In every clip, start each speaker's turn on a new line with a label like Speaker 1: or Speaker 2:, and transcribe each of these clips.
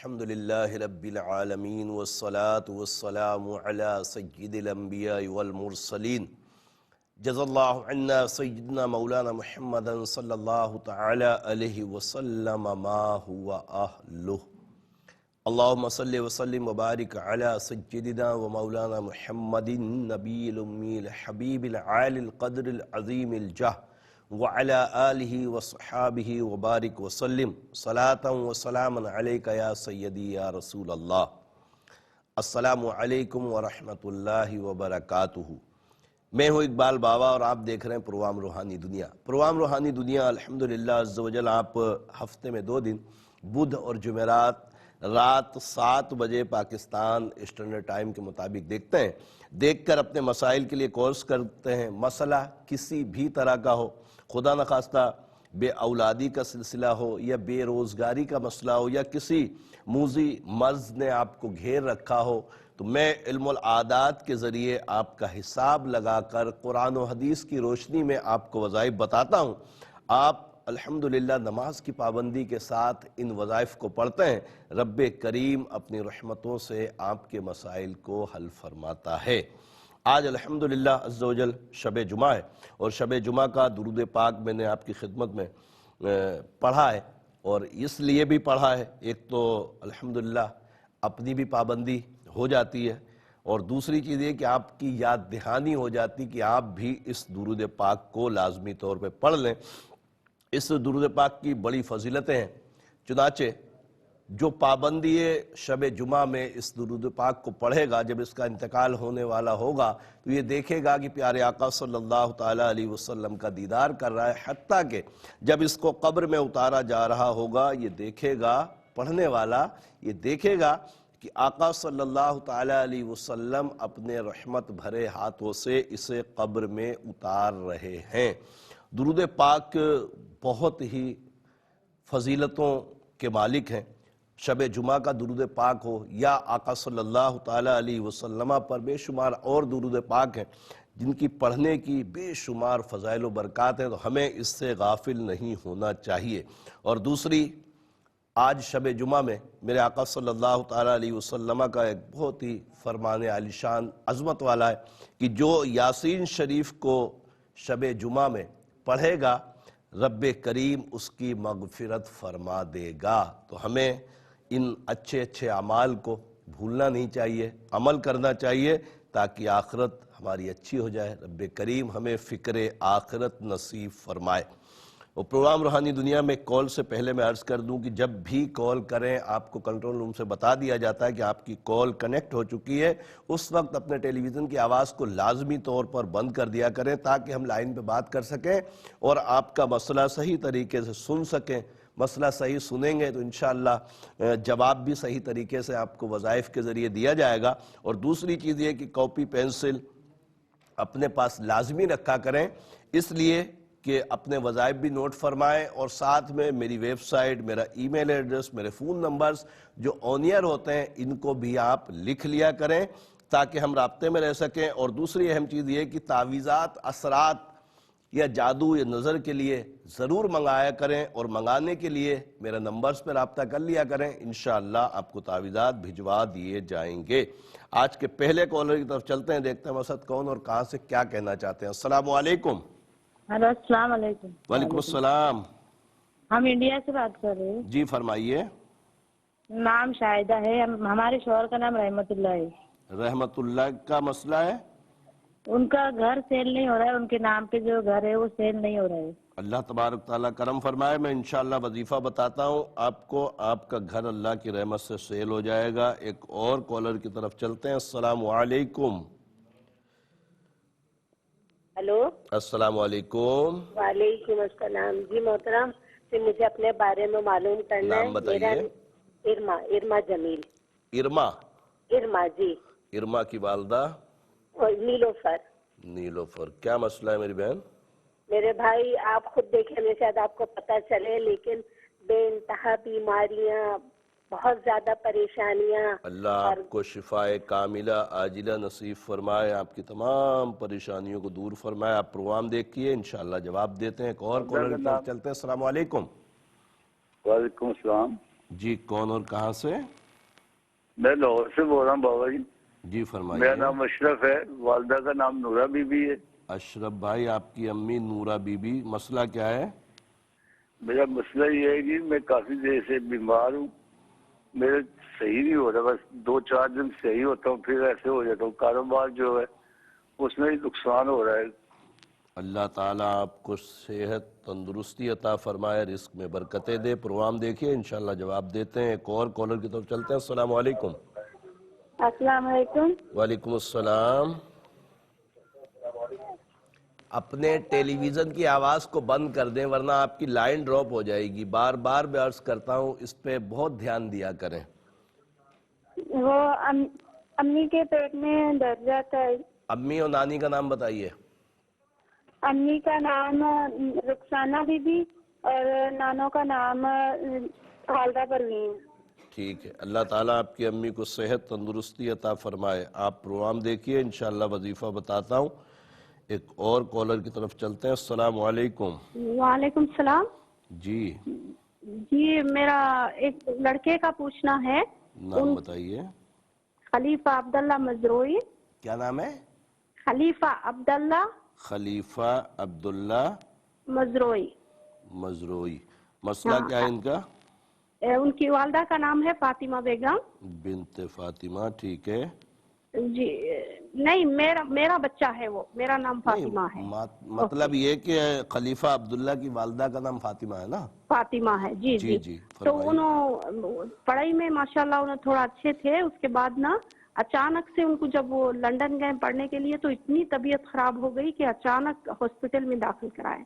Speaker 1: الحمدللہ رب العالمین والصلاة والسلام علی سید الانبیاء والمرسلین جزا اللہ عنا سیدنا مولانا محمد صلی اللہ تعالی علیہ وسلم ما ہوا اہلہ اللہم صلی وسلم وبارک علی سیدنا و مولانا محمد نبی الامی الحبیب العالی القدر العظیم الجہ وعلى آلہ وصحابہ وبارک وسلم صلاة وسلاما علیکہ یا سیدی یا رسول اللہ۔ السلام علیکم ورحمۃ اللہ وبرکاتہ۔ میں ہوں اقبال بابا اور آپ دیکھ رہے ہیں پروگرام روحانی دنیا۔ پروگرام روحانی دنیا الحمدللہ عز و جل آپ ہفتے میں 2 دن بدھ اور جمعرات رات 7 بجے پاکستان اسٹینڈرڈ ٹائم کے مطابق دیکھتے ہیں۔ دیکھ کر اپنے مسائل کے لیے کورس کرتے ہیں۔ مسئلہ کسی بھی طرح کا ہو، خدا نخواستہ بے اولادی کا سلسلہ ہو یا بے روزگاری کا مسئلہ ہو یا کسی موذی مرض نے آپ کو گھیر رکھا ہو، تو میں علم العادات کے ذریعے آپ کا حساب لگا کر قرآن و حدیث کی روشنی میں آپ کو وظائف بتاتا ہوں۔ آپ الحمدللہ نماز کی پابندی کے ساتھ ان وظائف کو پڑھتے ہیں، رب کریم اپنی رحمتوں سے آپ کے مسائل کو حل فرماتا ہے۔ آج الحمدللہ عز و جل شب جمعہ ہے اور شب جمعہ کا درود پاک میں نے آپ کی خدمت میں پڑھا ہے، اور اس لیے بھی پڑھا ہے، ایک تو الحمدللہ اپنی بھی پابندی ہو جاتی ہے، اور دوسری چیز یہ کہ آپ کی یاد دہانی ہو جاتی کہ آپ بھی اس درود پاک کو لازمی طور پہ پڑھ لیں۔ اس درود پاک کی بڑی فضیلتیں ہیں، چنانچہ جو پابندی شب جمعہ میں اس درود پاک کو پڑھے گا، جب اس کا انتقال ہونے والا ہوگا تو یہ دیکھے گا کہ پیارے آقا صلی اللہ تعالیٰ علیہ وسلم کا دیدار کر رہا ہے، حتیٰ کہ جب اس کو قبر میں اتارا جا رہا ہوگا یہ دیکھے گا، پڑھنے والا یہ دیکھے گا کہ آقا صلی اللہ تعالیٰ علیہ وسلم اپنے رحمت بھرے ہاتھوں سے اسے قبر میں اتار رہے ہیں۔ درود پاک بہت ہی فضیلتوں کے مالک ہیں۔ شب جمعہ کا درود پاک ہو یا آقا صلی اللہ تعالیٰ علیہ وسلم پر بے شمار اور درود پاک ہیں جن کی پڑھنے کی بے شمار فضائل و برکات ہیں، تو ہمیں اس سے غافل نہیں ہونا چاہیے۔ اور دوسری، آج شب جمعہ میں میرے آقا صلی اللہ تعالیٰ علیہ وسلم کا ایک بہت ہی فرمان عالی شان عظمت والا ہے کہ جو یاسین شریف کو شب جمعہ میں پڑھے گا رب کریم اس کی مغفرت فرما دے گا۔ تو ہمیں ان اچھے اچھے اعمال کو بھولنا نہیں چاہیے، عمل کرنا چاہیے تاکہ آخرت ہماری اچھی ہو جائے۔ رب کریم ہمیں فکر آخرت نصیب فرمائے۔ اور پروگرام روحانی دنیا میں کال سے پہلے میں عرض کر دوں کہ جب بھی کال کریں آپ کو کنٹرول روم سے بتا دیا جاتا ہے کہ آپ کی کال کنیکٹ ہو چکی ہے، اس وقت اپنے ٹیلی ویژن کی آواز کو لازمی طور پر بند کر دیا کریں تاکہ ہم لائن پہ بات کر سکیں اور آپ کا مسئلہ صحیح طریقے سے سن سکیں۔ مسئلہ صحیح سنیں گے تو انشاءاللہ جواب بھی صحیح طریقے سے آپ کو وظائف کے ذریعے دیا جائے گا۔ اور دوسری چیز یہ کہ کاپی پینسل اپنے پاس لازمی رکھا کریں، اس لیے کہ اپنے وظائف بھی نوٹ فرمائیں، اور ساتھ میں میری ویب سائٹ، میرا ای میل ایڈریس، میرے فون نمبرز جو آن ایئر ہوتے ہیں ان کو بھی آپ لکھ لیا کریں تاکہ ہم رابطے میں رہ سکیں۔ اور دوسری اہم چیز یہ کہ تعویذات، اثرات یا جادو یا نظر کے لیے ضرور منگایا کریں، اور منگانے کے لیے میرے نمبرز پہ رابطہ کر لیا کریں، انشاءاللہ آپ کو تعویذات بھجوا دیے جائیں گے۔ آج کے پہلے کالر کی طرف چلتے ہیں، دیکھتے ہیں مسعد کون اور کہاں سے کیا کہنا چاہتے ہیں۔ السلام علیکم۔
Speaker 2: ہلو، السلام علیکم۔
Speaker 1: وعلیکم السلام۔
Speaker 2: ہم انڈیا سے بات کر رہے ہیں۔
Speaker 1: جی فرمائیے۔
Speaker 2: نام شاہدہ ہے، ہمارے شوہر کا نام رحمت اللہ ہے۔
Speaker 1: رحمت اللہ کا مسئلہ ہے؟
Speaker 2: ان کا گھر سیل نہیں ہو رہا ہے، ان کے نام پہ جو گھر ہے وہ سیل نہیں ہو رہا ہے۔
Speaker 1: اللہ تبارک تعالیٰ کرم فرمائے۔ میں انشاءاللہ وظیفہ بتاتا ہوں آپ کو، آپ کا گھر اللہ کی رحمت سے سیل ہو جائے گا۔ ایک اور کالر کی طرف چلتے ہیں۔ السلام علیکم۔
Speaker 3: ہلو،
Speaker 1: السلام علیکم۔
Speaker 3: وعلیکم السلام۔ جی محترم، پھر مجھے اپنے بارے میں معلوم کرنا ہے۔
Speaker 1: نام بتائیے۔
Speaker 3: ارما جمیل۔
Speaker 1: ارما؟
Speaker 3: ارما جی۔
Speaker 1: ارما کی والدہ؟
Speaker 3: اور نیلوفر۔
Speaker 1: نیلوفر، کیا مسئلہ ہے میری بہن؟
Speaker 3: میرے بھائی آپ خود دیکھیں، میں شاید آپ کو پتہ چلے، لیکن بے انتہا بیماریاں، بہت زیادہ پریشانیاں۔
Speaker 1: اللہ آپ کو شفائے کاملہ عاجلہ نصیب فرمائے، آپ کی تمام پریشانیوں کو دور فرمائے۔ آپ پروگرام دیکھیے، انشاءاللہ جواب دیتے ہیں۔ ایک اور کالر کی طرف چلتے ہیں۔ السلام علیکم۔
Speaker 4: وعلیکم السلام۔
Speaker 1: جی کون اور کہاں سے؟
Speaker 4: میں لاہور سے بول رہا ہوں بابا جی.
Speaker 1: جی
Speaker 4: میرا
Speaker 1: فرمائیے.
Speaker 4: نام اشرف ہے، والدہ کا نام نورا بی بی ہے.
Speaker 1: اشرف بھائی آپ کی امی نورا بی بی، مسئلہ کیا ہے؟
Speaker 4: میرا مسئلہ یہ ہے کہ میں کافی دیر سے بیمار ہوں، میرے صحیح نہیں ہو رہا، بس 2-4 دن صحیح ہوتا ہوں پھر ایسے ہو جاتا ہوں. کاروبار جو ہے اس میں نقصان ہو رہا ہے.
Speaker 1: اللہ تعالیٰ آپ کو صحت تندرستی عطا فرمائے، رزق میں برکتیں دے. پروگرام دیکھیے انشاءاللہ جواب دیتے ہیں. ایک اور کالر کی طرف چلتے ہیں. السلام علیکم.
Speaker 2: السلام علیکم.
Speaker 1: وعلیکم السلام. اپنے ٹیلی ویژن کی آواز کو بند کر دیں ورنہ آپ کی لائن ڈراپ ہو جائے گی. بار بار میں عرض کرتا ہوں اس پہ بہت دھیان دیا کریں.
Speaker 2: وہ امی کے پیٹ میں درد رہتا ہے.
Speaker 1: امی اور نانی کا نام بتائیے.
Speaker 2: امی کا نام رخسانہ بی بی اور نانوں کا نام والدہ پروین.
Speaker 1: ٹھیک ہے، اللہ تعالیٰ آپ کی امی کو صحت تندرستی عطا فرمائے. آپ پروگرام دیکھیے انشاءاللہ وظیفہ بتاتا ہوں. ایک اور کالر کی طرف چلتے ہیں. السلام علیکم.
Speaker 2: وعلیکم السلام.
Speaker 1: جی
Speaker 2: جی میرا ایک لڑکے کا پوچھنا ہے.
Speaker 1: نام بتائیے.
Speaker 2: خلیفہ عبداللہ مزروئی.
Speaker 1: کیا نام ہے؟
Speaker 2: خلیفہ عبداللہ
Speaker 1: خلیفہ عبداللہ
Speaker 2: مزروئی.
Speaker 1: مزروئی. مسئلہ کیا ہے ان کا؟
Speaker 2: ان کی والدہ کا نام ہے فاطمہ بیگم.
Speaker 1: بنت فاطمہ. ٹھیک ہے.
Speaker 2: جی نہیں میرا بچہ ہے، وہ میرا نام فاطمہ ہے.
Speaker 1: مطلب یہ کہ خلیفہ عبداللہ کی والدہ کا نام فاطمہ ہے نا؟
Speaker 2: فاطمہ ہے. جی
Speaker 1: جی
Speaker 2: جی. تو
Speaker 1: فرمائیے.
Speaker 2: انہوں پڑھائی میں ماشاءاللہ انہوں تھوڑا اچھے تھے. اس کے بعد نا اچانک سے ان کو جب وہ لندن گئے پڑھنے کے لیے تو اتنی طبیعت خراب ہو گئی کہ اچانک ہاسپٹل میں داخل کرائے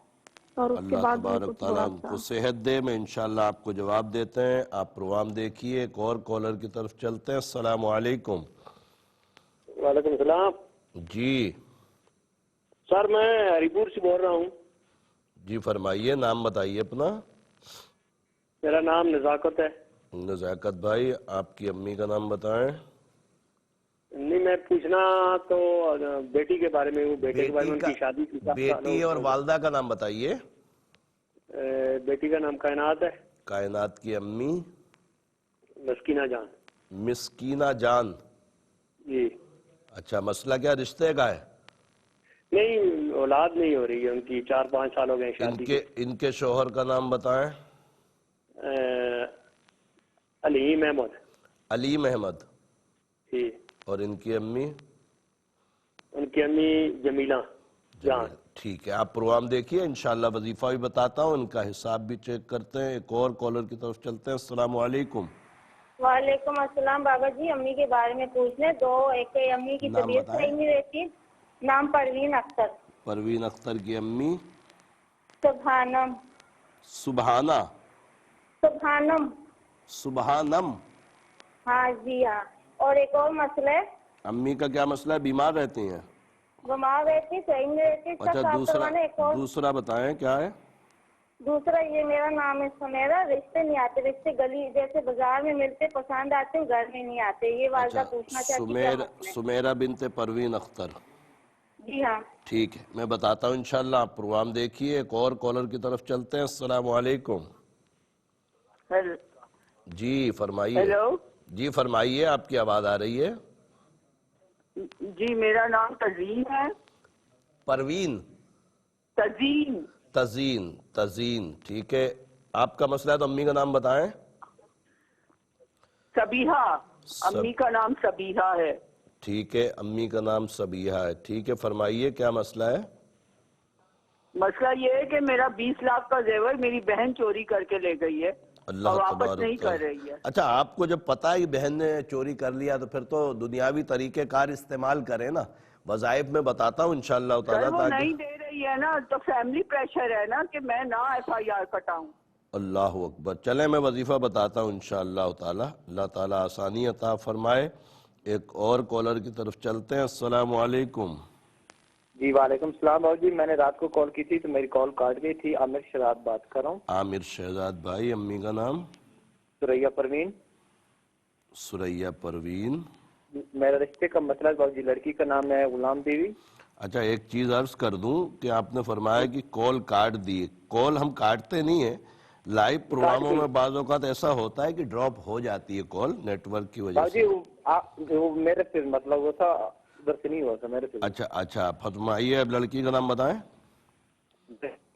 Speaker 2: اور اس کے
Speaker 1: اللہ
Speaker 2: بعد ان کو
Speaker 1: تبارک تعالیٰ
Speaker 2: تھوڑا
Speaker 1: ان
Speaker 2: سا.
Speaker 1: کو صحت دے. میں انشاءاللہ آپ کو جواب دیتے ہیں. آپ پروگرام دیکھیے. ایک اور کالر کی طرف چلتے ہیں. السلام علیکم.
Speaker 5: وعلیکم السلام.
Speaker 1: جی
Speaker 5: سر میں ہری پور سے بول رہا ہوں.
Speaker 1: جی فرمائیے. نام بتائیے اپنا.
Speaker 5: میرا نام نزاکت ہے.
Speaker 1: نزاکت بھائی آپ کی امی کا نام بتائیں.
Speaker 5: نہیں میں پوچھنا تو بیٹی کے بارے میں ہوں. بیٹے کے بارے میں ان کی شادی کی.
Speaker 1: بیٹی اور والدہ کا نام بتائیے.
Speaker 5: بیٹی کا نام کائنات ہے.
Speaker 1: کائنات کی امی
Speaker 5: مسکینہ جان.
Speaker 1: مسکینہ جان.
Speaker 5: جی.
Speaker 1: اچھا مسئلہ کیا رشتے کا ہے؟
Speaker 5: نہیں اولاد نہیں ہو رہی ہے ان کی. 4-5 سال ہو گئے شادی کے.
Speaker 1: ان کے شوہر کا نام بتائیں.
Speaker 5: علیم احمد.
Speaker 1: علیم احمد.
Speaker 5: جی.
Speaker 1: اور ان کی امی؟
Speaker 5: ان کی امی جمیلہ جان.
Speaker 1: ٹھیک ہے. آپ پروگرام دیکھیے انشاءاللہ وظیفہ بھی بتاتا ہوں. ان کا حساب بھی چیک کرتے ہیں. ایک اور کالر کی طرف چلتے ہیں. السلام علیکم.
Speaker 6: وعلیکم السلام. بابا جی امی کے بارے میں پوچھنے دو. ایک امی کی
Speaker 1: نام
Speaker 6: طبیعت
Speaker 1: بتائیں.
Speaker 6: صحیح نہیں رہتی. نام پروین اختر.
Speaker 1: پروین اختر کی امی
Speaker 6: سبحانم.
Speaker 1: سبحانہ.
Speaker 6: سبحانم.
Speaker 1: سبحانم.
Speaker 6: ہاں جی ہاں. اور ایک اور مسئلہ ہے.
Speaker 1: امی کا کیا مسئلہ ہے؟ بیمار رہتی ہیں؟
Speaker 6: بیمار رہتی صحیح نہیں رہتی. اس کا
Speaker 1: اچھا
Speaker 6: صاف کروانا. ایک اور
Speaker 1: دوسرا بتائیں کیا ہے؟
Speaker 6: دوسرا یہ میرا نام ہے سمیرا. رشتے نہیں آتے. رشتے گلی جیسے بازار میں ملتے پسند آتے ہیں، گھر میں نہیں آتے. یہ والدہ پوچھنا چاہتی کیا مسئلہ ہے؟
Speaker 1: سمیرہ بنت پروین اختر.
Speaker 6: جی ہاں.
Speaker 1: ٹھیک ہے میں بتاتا ہوں انشاءاللہ. آپ پروگرام دیکھیے. ایک اور کالر کی طرف چلتے ہیں. السلام علیکم. جی فرمائیے.
Speaker 7: ہیلو.
Speaker 1: جی فرمائیے. آپ کی آواز آ رہی ہے.
Speaker 7: جی میرا نام تزین ہے.
Speaker 1: پروین.
Speaker 7: تزین.
Speaker 1: تزین. ٹھیک ہے. آپ کا مسئلہ ہے تو امی کا نام بتائیں.
Speaker 7: سبیحہ. امی کا نام سبیحہ ہے.
Speaker 1: ٹھیک ہے. امی کا نام سبیحہ ہے. ٹھیک ہے فرمائیے کیا مسئلہ ہے؟
Speaker 7: مسئلہ یہ ہے کہ میرا 20 لاکھ کا زیور میری بہن چوری کر کے لے گئی ہے اور واپس نہیں کر رہی ہے.
Speaker 1: اچھا آپ کو جب پتا ہے کہ بہن نے چوری کر لیا تو پھر تو دنیاوی طریقہ کار استعمال کریں نا. وظائف میں بتاتا ہوں انشاءاللہ تعالیٰ.
Speaker 7: وہ نہیں دے رہی ہے نا تو فیملی پریشر ہے نا کہ میں نہ FIR کٹاؤں.
Speaker 1: اللہ اکبر. چلیں میں وظیفہ بتاتا ہوں انشاءاللہ تعالیٰ. اللہ تعالیٰ آسانی عطا فرمائے. ایک اور کالر کی طرف چلتے ہیں. السلام علیکم.
Speaker 8: جی وعلیکم السلام. بابو جی میں نے رات کو کال کی تھی تو میری کال کاٹ گئی تھی. عامر شہزاد بات کر رہا ہوں.
Speaker 1: عامر شہزاد بھائی. امی کا نام؟
Speaker 8: سریا پروین.
Speaker 1: سریا پروین.
Speaker 8: میرا رشتے کا مسئلہ بابو جی لڑکی کا نام ہے غلام بیوی.
Speaker 1: اچھا ایک چیز عرض کر دوں کہ آپ نے فرمایا کہ کال کاٹ دی. کال ہم کاٹتے نہیں ہیں لائیو پروگراموں میں بعض اوقات ایسا ہوتا ہے کہ ڈراپ ہو جاتی ہے کال نیٹ ورک کی وجہ سے.
Speaker 8: وہ میرے سے مطلب وہ تھا ادھر سے نہیں ہوا تھا میرے سے.
Speaker 1: اچھا فرمائیے. اب لڑکی کا نام بتائیں.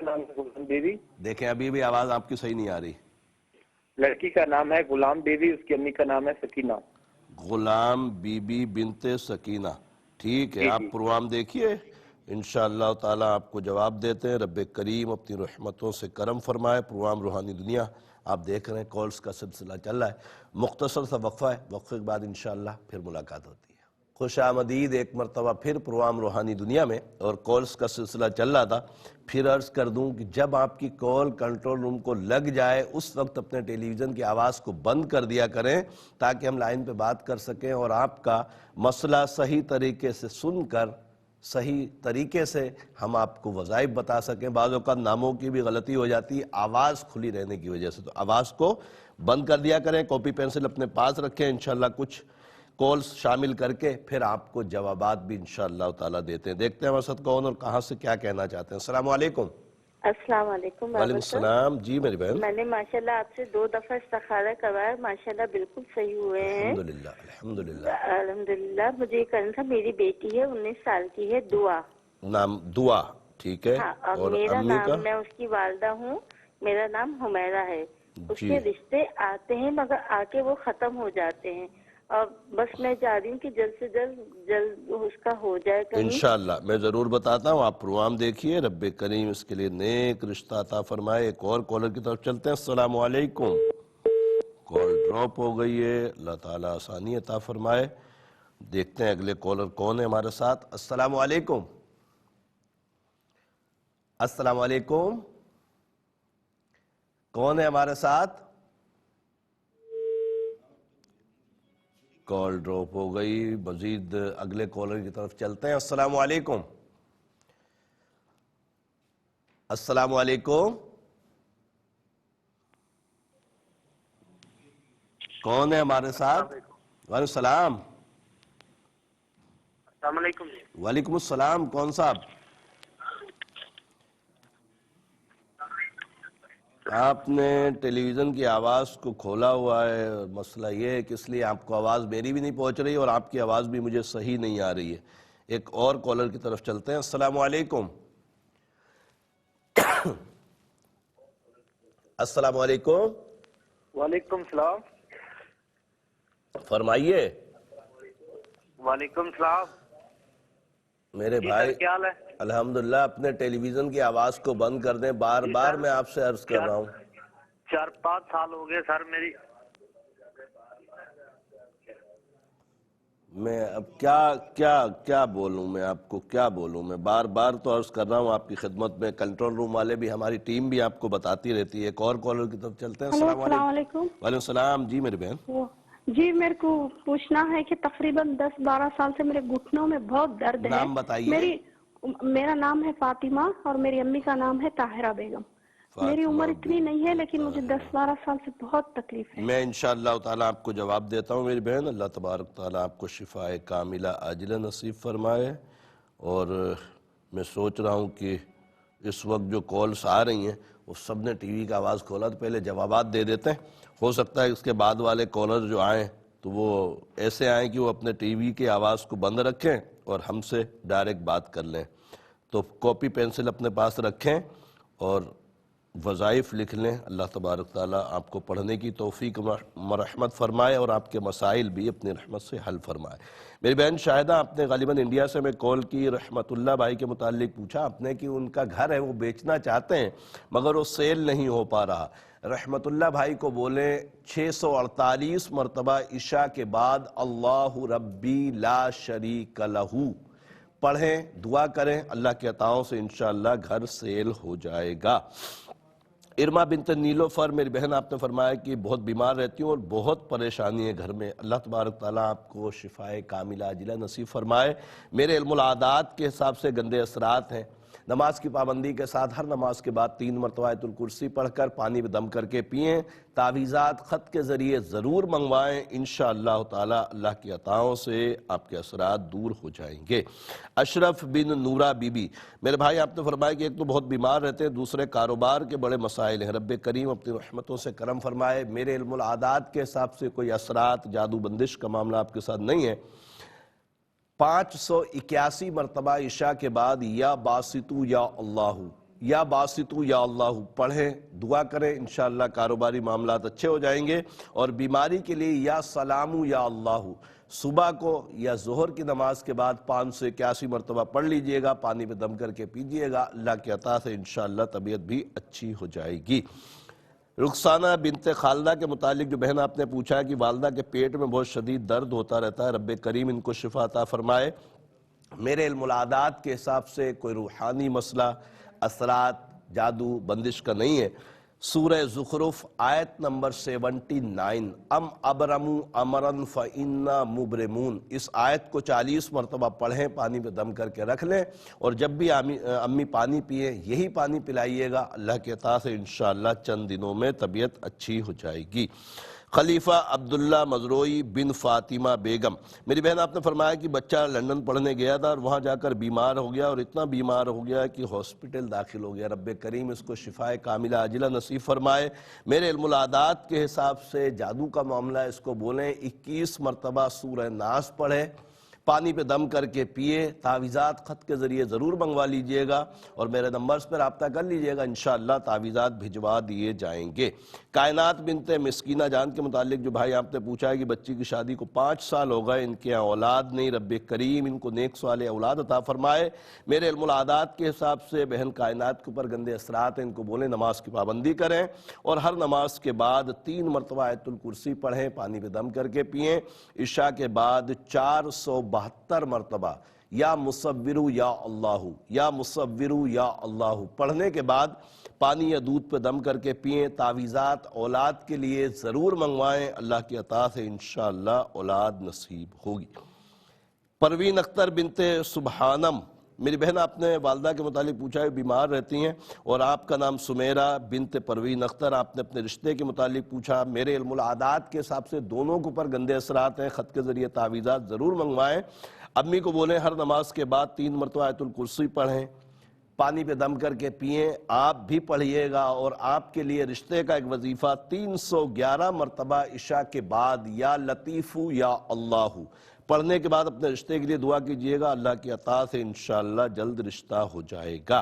Speaker 8: نام ہے غلام بیوی.
Speaker 1: دیکھیں ابھی بھی آواز آپ کی صحیح نہیں آ رہی.
Speaker 8: لڑکی کا نام ہے غلام بیوی, اس کی امی کا نام ہے سکینہ.
Speaker 1: غلام بی بی بنت سکینہ. ٹھیک ہے, آپ پروگرام دیکھیے, انشاءاللہ تعالی آپ کو جواب دیتے ہیں. رب کریم اپنی رحمتوں سے کرم فرمائے. پروگرام روحانی دنیا آپ دیکھ رہے ہیں, کالز کا سلسلہ چل رہا ہے. مختصر سا وقفہ ہے, وقفے کے بعد انشاءاللہ پھر ملاقات ہوتی ہے. خوش آمدید ایک مرتبہ پھر پروگرام روحانی دنیا میں, اور کالز کا سلسلہ چل رہا تھا. پھر عرض کر دوں کہ جب آپ کی کال کنٹرول روم کو لگ جائے اس وقت اپنے ٹیلی ویژن کی آواز کو بند کر دیا کریں, تاکہ ہم لائن پہ بات کر سکیں اور آپ کا مسئلہ صحیح طریقے سے سن کر صحیح طریقے سے ہم آپ کو وظائف بتا سکیں. بعض اوقات ناموں کی بھی غلطی ہو جاتی ہے آواز کھلی رہنے کی وجہ سے, تو آواز کو بند کر دیا کریں. کاپی پینسل اپنے پاس رکھیں. انشاءاللہ کچھ کالز شامل کر کے پھر آپ کو جوابات بھی انشاءاللہ تعالیٰ دیتے ہیں. دیکھتے ہیں ہمارے ساتھ کون اور کہاں سے کیا کہنا چاہتے ہیں. السلام علیکم.
Speaker 9: السلام علیکم.
Speaker 1: وعلیکم السلام. جی میری بہن.
Speaker 9: میں نے ماشاءاللہ آپ سے 2 دفعہ استخارہ کروایا, ماشاءاللہ بالکل صحیح ہوئے ہیں. الحمدللہ. مجھے یہ کرنا تھا, میری بیٹی ہے 19 سال کی ہے, دعا
Speaker 1: نام دعا. ٹھیک ہے.
Speaker 9: اور میرا نام, میں اس کی والدہ ہوں, میرا نام حمیرہ ہے. اس کے رشتے آتے ہیں مگر آ کے وہ ختم ہو جاتے ہیں, اور بس میں چاہ رہی ہوں کہ جلد سے جلد اس کا ہو جائے.
Speaker 1: انشاءاللہ میں ضرور بتاتا ہوں. آپ پروگرام دیکھیے, رب کریم اس کے لیے نیک رشتہ عطا فرمائے. ایک اور کالر کی طرف چلتے ہیں. السلام علیکم. کال ڈراپ ہو گئی ہے, اللہ تعالیٰ آسانی عطا فرمائے. دیکھتے ہیں اگلے کالر کون ہے ہمارے ساتھ. السلام علیکم. السلام علیکم. کون ہے ہمارے ساتھ؟ کال ڈراپ ہو گئی. مزید اگلے کالر کی طرف چلتے ہیں. السلام علیکم. السلام علیکم. کون ہے ہمارے ساتھ؟ وعلیکم السلام.
Speaker 5: السلام علیکم.
Speaker 1: وعلیکم السلام. کون صاحب؟ آپ نے ٹیلی ویژن کی آواز کو کھولا ہوا ہے. مسئلہ یہ ہے کہ اس لیے آپ کو آواز میری بھی نہیں پہنچ رہی اور آپ کی آواز بھی مجھے صحیح نہیں آ رہی ہے. ایک اور کالر کی طرف چلتے ہیں. السلام علیکم. السلام علیکم.
Speaker 5: وعلیکم السلام.
Speaker 1: فرمائیے.
Speaker 5: وعلیکم السلام.
Speaker 1: میرے بھائی
Speaker 5: کیا حال ہے؟
Speaker 1: الحمدللہ. اپنے ٹیلی ویژن کی آواز کو بند کر دیں. بار بار میں آپ سے عرض کر رہا ہوں.
Speaker 5: 4-5 سال ہو گئے سر. میری
Speaker 1: میں اب کیا بولوں, میں آپ کو کیا بولوں. میں بار بار تو عرض کر رہا ہوں آپ کی خدمت میں. کنٹرول روم والے بھی, ہماری ٹیم بھی آپ کو بتاتی رہتی ہے. ایک اور کالر کی طرف چلتے ہیں.
Speaker 2: السلام علیکم.
Speaker 1: وعلیکم السلام. جی میری بہن.
Speaker 2: جی میرے کو پوچھنا ہے کہ تقریباً 10-12 سال سے میرے گھٹنوں میں بہت درد ہے.
Speaker 1: نام بتائیے.
Speaker 2: میرا نام ہے فاطمہ اور میری امی کا نام ہے طاہرہ بیگم. میری عمر اتنی نہیں ہے لیکن مجھے 10-12 سال سے بہت تکلیف ہے.
Speaker 1: میں انشاءاللہ تعالیٰ آپ کو جواب دیتا ہوں میری بہن. اللہ تبارک تعالیٰ آپ کو شفاء کاملہ عاجلہ نصیب فرمائے. اور میں سوچ رہا ہوں کہ اس وقت جو کالز آ رہی ہیں وہ سب نے ٹی وی کا آواز کھولا تو پہلے جوابات دے دیتے ہیں. ہو سکتا ہے اس کے بعد والے کالر جو آئیں تو وہ ایسے آئیں کہ وہ اپنے ٹی وی کی آواز کو بند رکھیں اور ہم سے ڈائریکٹ بات کر لیں. تو کاپی پینسل اپنے پاس رکھیں اور وظائف لکھ لیں. اللہ تبارک تعالیٰ آپ کو پڑھنے کی توفیق مرحمت فرمائے اور آپ کے مسائل بھی اپنی رحمت سے حل فرمائے. میری بہن شاہدہ, آپ نے غالباً انڈیا سے میں کال کی. رحمت اللہ بھائی کے متعلق پوچھا آپ نے کہ ان کا گھر ہے, وہ بیچنا چاہتے ہیں مگر وہ سیل نہیں ہو پا رہا. رحمت اللہ بھائی کو بولیں 648 مرتبہ عشاء کے بعد اللہ ربی لا شریک لہو پڑھیں, دعا کریں. اللہ کے عطاؤں سے انشاءاللہ گھر سیل ہو جائے گا. ارما بنت نیلوفر میری بہن, آپ نے فرمایا کہ بہت بیمار رہتی ہوں اور بہت پریشانی ہے گھر میں. اللہ تبارک تعالیٰ آپ کو شفاء کاملہ عاجلہ نصیب فرمائے. میرے علم العادات کے حساب سے گندے اثرات ہیں, نماز کی پابندی کے ساتھ ہر نماز کے بعد 3 مرتبہ آیت الکرسی پڑھ کر پانی میں دم کر کے پئیں، تعویذات خط کے ذریعے ضرور منگوائیں، انشاءاللہ تعالی اللہ کی عطاؤں سے آپ کے اثرات دور ہو جائیں گے۔ اشرف بن نورہ بی بی، میرے بھائی آپ نے فرمایا کہ ایک تو بہت بیمار رہتے ہیں، دوسرے کاروبار کے بڑے مسائل ہیں، رب کریم اپنی رحمتوں سے کرم فرمائے، میرے علم العادات کے حساب سے کوئی اثرات جادو بندش کا معاملہ آپ کے ساتھ نہیں ہے۔ 581 مرتبہ عشاء کے بعد یا باسطو یا اللہ، یا باسطو یا اللہ پڑھیں، دعا کریں، انشاءاللہ کاروباری معاملات اچھے ہو جائیں گے۔ اور بیماری کے لیے یا سلامو یا اللہ صبح کو یا ظہر کی نماز کے بعد 581 مرتبہ پڑھ لیجئے گا، پانی میں دم کر کے پیجئے گا، اللہ کی عطا سے انشاءاللہ طبیعت بھی اچھی ہو جائے گی۔ رخسانہ بنت خالدہ کے متعلق جو بہن آپ نے پوچھا ہے کہ والدہ کے پیٹ میں بہت شدید درد ہوتا رہتا ہے، رب کریم ان کو شفا عطا فرمائے۔ میرے علم العادات کے حساب سے کوئی روحانی مسئلہ، اثرات، جادو بندش کا نہیں ہے۔ سورہ زخرف آیت نمبر 79، ام ابرمو امرن فإنا مبرمون، اس آیت کو 40 مرتبہ پڑھیں، پانی میں دم کر کے رکھ لیں، اور جب بھی امی پانی پئیں یہی پانی پلائیے گا، اللہ کے عطا سے انشاءاللہ چند دنوں میں طبیعت اچھی ہو جائے گی۔ خلیفہ عبداللہ مزروعی بن فاطمہ بیگم، میری بہن آپ نے فرمایا کہ بچہ لندن پڑھنے گیا تھا اور وہاں جا کر بیمار ہو گیا، اور اتنا بیمار ہو گیا کہ ہاسپٹل داخل ہو گیا، رب کریم اس کو شفائے کاملہ عاجلہ نصیب فرمائے۔ میرے علم العادات کے حساب سے جادو کا معاملہ اس کو بولیں، 21 مرتبہ سورہ ناس پڑھے، پانی پہ دم کر کے پیے، تعویذات خط کے ذریعے ضرور منگوا لیجئے گا، اور میرے نمبرز پر رابطہ کر لیجئے گا، انشاءاللہ تعویذات بھجوا دیے جائیں گے۔ کائنات بنت مسکینہ جان کے متعلق جو بھائی آپ نے پوچھا ہے کہ بچی کی شادی کو 5 سال ہو گئے، ان کے یہاں اولاد نہیں، رب کریم ان کو نیک صالح اولاد عطا فرمائے۔ میرے علم العادات کے حساب سے بہن کائنات کے اوپر گندے اثرات ہیں، ان کو بولیں نماز کی پابندی کریں، اور ہر نماز کے بعد 3 مرتبہ آیت الکرسی پڑھیں، پانی پہ دم کر کے پئیں۔ عشاء کے بعد 472 مرتبہ یا مصورو یا اللہ، یا مصورو یا اللہ پڑھنے کے بعد پانی یا دودھ پہ دم کر کے پئیں۔ تعویذات اولاد کے لیے ضرور منگوائیں، اللہ کی عطا سے انشاءاللہ اولاد نصیب ہوگی۔ پروین اختر بنت سبحانم، میری بہن آپ نے والدہ کے متعلق پوچھا ہے، بیمار رہتی ہیں، اور آپ کا نام سمیرہ بنت پروین اختر، آپ نے اپنے رشتے کے متعلق پوچھا۔ میرے علم العادات کے حساب سے دونوں کے اوپر گندے اثرات ہیں، خط کے ذریعے تعویذات ضرور منگوائیں۔ امی کو بولیں ہر نماز کے بعد 3 مرتبہ آیت الکرسی پڑھیں، پانی پہ دم کر کے پئیں، آپ بھی پڑھیے گا، اور آپ کے لیے رشتے کا ایک وظیفہ 311 مرتبہ عشاء کے بعد یا لطیفو یا اللہ پڑھنے کے بعد اپنے رشتے کے لیے دعا کیجئے گا، اللہ کی عطا سے انشاءاللہ جلد رشتہ ہو جائے گا۔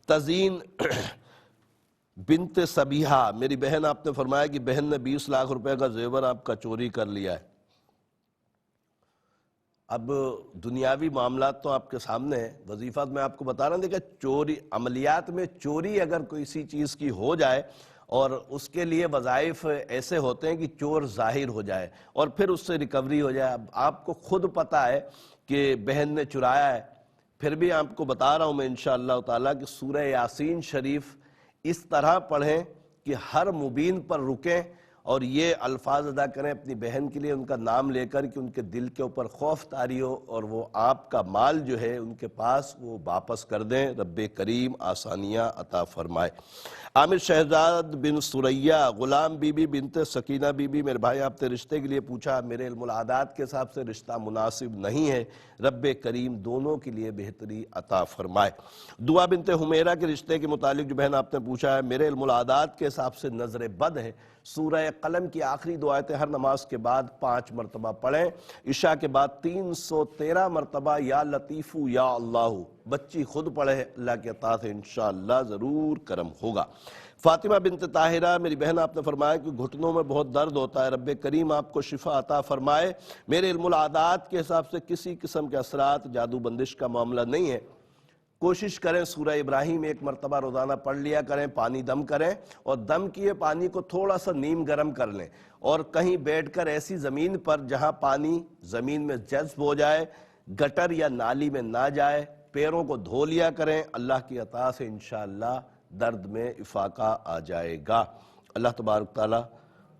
Speaker 1: تزین بنت سبیحہ، میری بہن آپ نے فرمایا کہ بہن نے 20 لاکھ روپے کا زیور آپ کا چوری کر لیا ہے۔ اب دنیاوی معاملات تو آپ کے سامنے ہیں، وظیفہ میں آپ کو بتا رہا ہوں، دیکھیں چوری، عملیات میں چوری اگر کسی چیز کی ہو جائے اور اس کے لیے وظائف ایسے ہوتے ہیں کہ چور ظاہر ہو جائے اور پھر اس سے ریکوری ہو جائے۔ اب آپ کو خود پتہ ہے کہ بہن نے چرایا ہے، پھر بھی آپ کو بتا رہا ہوں میں انشاءاللہ تعالیٰ کہ سورہ یاسین شریف اس طرح پڑھیں کہ ہر مبین پر رکیں اور یہ الفاظ ادا کریں اپنی بہن کے لیے، ان کا نام لے کر کہ ان کے دل کے اوپر خوف طاری ہو، اور وہ آپ کا مال جو ہے ان کے پاس وہ واپس کر دیں، رب کریم آسانیاں عطا فرمائے۔ عامر شہزاد بن سریہ، غلام بی بی بنت سکینہ بی بی، میرے بھائی آپ نے رشتے کے لیے پوچھا، میرے علم العادات کے حساب سے رشتہ مناسب نہیں ہے، رب کریم دونوں کے لیے بہتری عطا فرمائے۔ دعا بنت حمیرہ کے رشتے کے متعلق جو بہن آپ نے پوچھا ہے، میرے علم العادات کے حساب سے نظر بد ہے، سورہ قلم کی آخری 2 آیتیں ہر نماز کے بعد 5 مرتبہ پڑھیں، عشاء کے بعد 313 مرتبہ یا لطیفو یا اللہ، بچی خود پڑھے، اللہ کے عطا سے انشاءاللہ ضرور کرم ہوگا۔ فاطمہ بنت طاہرہ، میری بہن آپ نے فرمایا کہ گھٹنوں میں بہت درد ہوتا ہے، رب کریم آپ کو شفا عطا فرمائے۔ میرے علم العادات کے حساب سے کسی قسم کے اثرات جادو بندش کا معاملہ نہیں ہے، کوشش کریں سورہ ابراہیم 1 مرتبہ روزانہ پڑھ لیا کریں، پانی دم کریں، اور دم کیے پانی کو تھوڑا سا نیم گرم کر لیں، اور کہیں بیٹھ کر ایسی زمین پر جہاں پانی زمین میں جذب ہو جائے، گٹر یا نالی میں نہ جائے، پیروں کو دھو لیا کریں، اللہ کی عطا سے انشاءاللہ درد میں افاقہ آ جائے گا۔ اللہ تبارک تعالیٰ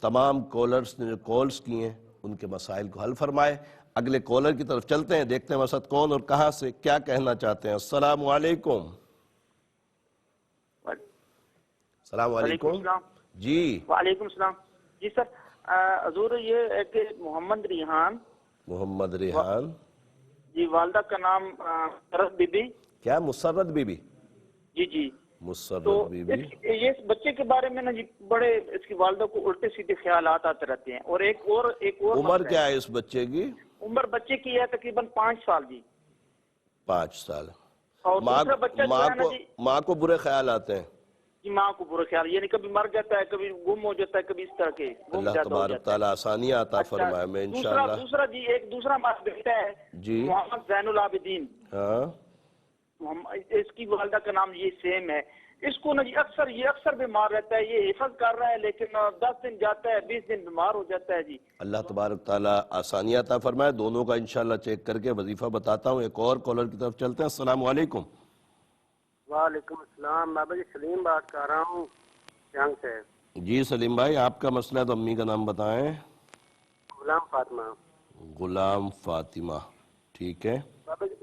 Speaker 1: تمام کالرز نے جو کالز کیے ہیں ان کے مسائل کو حل فرمائے۔ اگلے کالر کی طرف چلتے ہیں، دیکھتے ہیں وسط کون اور کہاں سے کیا کہنا چاہتے ہیں۔ السلام علیکم۔ السلام علیکم. جی
Speaker 10: وعلیکم السلام. جی سر حضور یہ ہے کہ محمد ریحان جی، والدہ کا نام مسرت بی بی.
Speaker 1: کیا مسرت بی بی؟
Speaker 10: جی جی
Speaker 1: مسرت
Speaker 10: تو
Speaker 1: بی بی.
Speaker 10: یہ بچے کے بارے میں نا جی بڑے اس کی والدہ کو الٹے سیدھے خیالات آتے رہتے ہیں. اور ایک اور
Speaker 1: عمر کیا ہے اس بچے کی؟
Speaker 10: عمر بچے کی ہے تقریباً 5 سال جی.
Speaker 1: 5 سال.
Speaker 10: اور دوسرا بچہ جو ہے نا جی
Speaker 1: ماں کو برے خیال آتے ہیں
Speaker 10: جی، ماں کو برے خیال، یعنی کبھی مر جاتا ہے، کبھی گم ہو جاتا ہے، کبھی اس طرح کے گم
Speaker 1: اللہ
Speaker 10: جاتا ہو
Speaker 1: تبارک
Speaker 10: جاتا ہے.
Speaker 1: تعالیٰ آسانیاں عطا فرمائے. میں انشاءاللہ
Speaker 10: دوسرا جی ایک دوسرا ہمارا بیٹا ہے
Speaker 1: جی
Speaker 10: محمد زین العابدین.
Speaker 1: ہاں
Speaker 10: اس کی والدہ کا نام یہ سیم ہے. اس کو نا جی اکثر بیمار رہتا ہے. یہ حفظ کر رہا ہے لیکن 10 دن جاتا ہے 20 دن بیمار ہو جاتا ہے جی.
Speaker 1: اللہ تبارک تعالیٰ آسانیاں عطا فرمائے. دونوں کا انشاءاللہ چیک کر کے وظیفہ بتاتا ہوں. ایک اور کالر کی طرف چلتے ہیں. السلام علیکم.
Speaker 11: وعلیکم السلام. بابا جی سلیم بات کر رہا ہوں جنگ سے.
Speaker 1: جی سلیم بھائی، آپ کا مسئلہ ہے تو امی کا نام بتائیں.
Speaker 11: غلام فاطمہ.
Speaker 1: غلام فاطمہ، ٹھیک ہے.
Speaker 11: بابا جی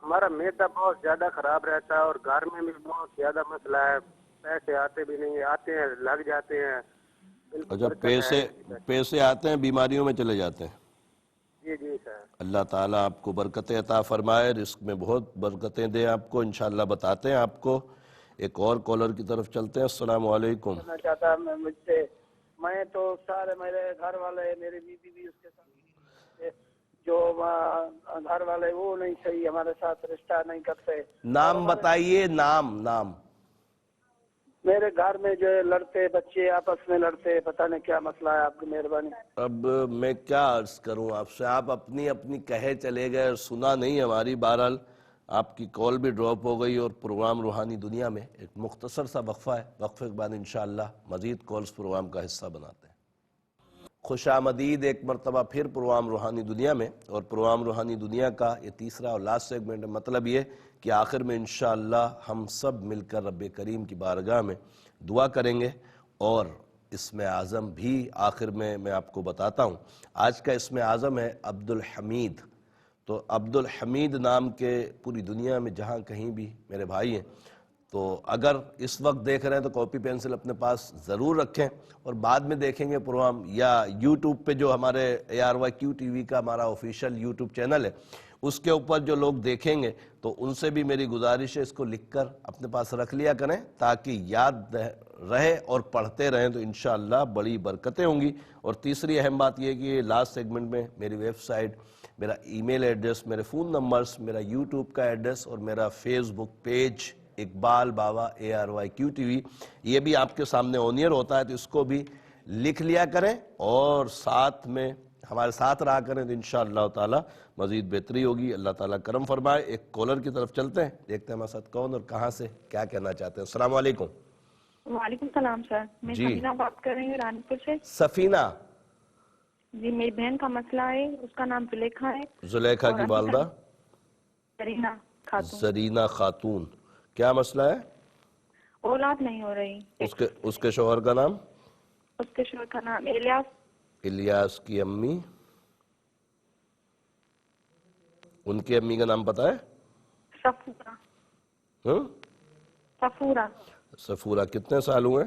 Speaker 11: ہمارا معدہ بہت زیادہ خراب رہتا ہے اور گھر میں بھی بہت زیادہ مسئلہ ہے. پیسے آتے بھی نہیں، آتے ہیں لگ جاتے ہیں.
Speaker 1: اچھا، پیسے آتے ہیں بیماریوں میں چلے جاتے ہیں.
Speaker 11: جی جی سر.
Speaker 1: اللہ تعالیٰ آپ کو برکتیں عطا فرمائے، رزق میں بہت برکتیں دے آپ کو. انشاءاللہ بتاتے ہیں آپ کو. ایک اور کالر کی طرف چلتے ہیں. السلام علیکم.
Speaker 12: کرنا چاہتا میں مجھ سے، میں تو سارے میرے گھر والے، میری بیوی بھی اس کے ساتھ، جو گھر والے وہ نہیں صحیح، ہمارے ساتھ رشتہ نہیں کرتے.
Speaker 1: نام بتائیے. نام
Speaker 12: میرے گھر میں جو لڑتے بچے آپس میں لڑتے، پتہ نہیں کیا مسئلہ ہے. آپ کی مہربانی.
Speaker 1: اب میں کیا عرض کروں آپ سے. آپ اپنی کہے چلے گئے، سنا نہیں ہماری. بہرحال آپ کی کال بھی ڈراپ ہو گئی. اور پروگرام روحانی دنیا میں ایک مختصر سا وقفہ ہے. وقفے کے بعد انشاءاللہ مزید کالز پروگرام کا حصہ بناتے ہیں. خوش آمدید ایک مرتبہ پھر پروگرام روحانی دنیا میں. اور پروگرام روحانی دنیا کا یہ تیسرا اور لاسٹ سیگمنٹ ہے. مطلب یہ کہ آخر میں انشاءاللہ ہم سب مل کر رب کریم کی بارگاہ میں دعا کریں گے. اور اسم اعظم بھی آخر میں آپ کو بتاتا ہوں. آج کا اسم اعظم ہے عبد الحمید. تو عبد الحمید نام کے پوری دنیا میں جہاں کہیں بھی میرے بھائی ہیں، تو اگر اس وقت دیکھ رہے ہیں تو کاپی پینسل اپنے پاس ضرور رکھیں. اور بعد میں دیکھیں گے پروگرام یا یوٹیوب پہ جو ہمارے ARYQ TV کا ہمارا آفیشیل یوٹیوب چینل ہے، اس کے اوپر جو لوگ دیکھیں گے تو ان سے بھی میری گزارش ہے اس کو لکھ کر اپنے پاس رکھ لیا کریں تاکہ یاد رہے اور پڑھتے رہیں تو انشاءاللہ بڑی برکتیں ہوں گی. اور تیسری اہم بات یہ کہ لاسٹ سیگمنٹ میں میری ویب سائٹ، میرا ای میل ایڈریس، میرے فون نمبرز، میرا یوٹیوب کا ایڈریس اور میرا فیس بک پیج اقبال بابا ARYQ TV یہ بھی آپ کے سامنے اونیئر ہوتا ہے. تو اس کو بھی لکھ لیا کریں اور ساتھ میں ہمارے ساتھ رہا کریں تو انشاءاللہ تعالی مزید بہتری ہوگی. اللہ تعالیٰ کرم فرمائے. ایک کالر کی طرف چلتے ہیں، دیکھتے ہیں ہمارے ساتھ کون اور کہاں سے کیا کہنا چاہتے ہیں. السلام علیکم.
Speaker 13: وعلیکم السلام سر. میں سفینہ بات کر رہی ہوں رانی پور سے.
Speaker 1: سفینہ
Speaker 13: جی، میری بہن کا مسئلہ ہے، اس کا نام زلیخا ہے.
Speaker 1: زلیخا کی والدہ
Speaker 13: زرینہ
Speaker 1: خاتون. کیا مسئلہ ہے؟
Speaker 13: اولاد نہیں ہو رہی.
Speaker 1: اس کے شوہر کا نام؟
Speaker 13: اس کے شوہر کا نام
Speaker 1: الیاس. کی امی؟ ان کی امی کا نام پتا ہے؟ صفورہ. کتنے سال ہوئے؟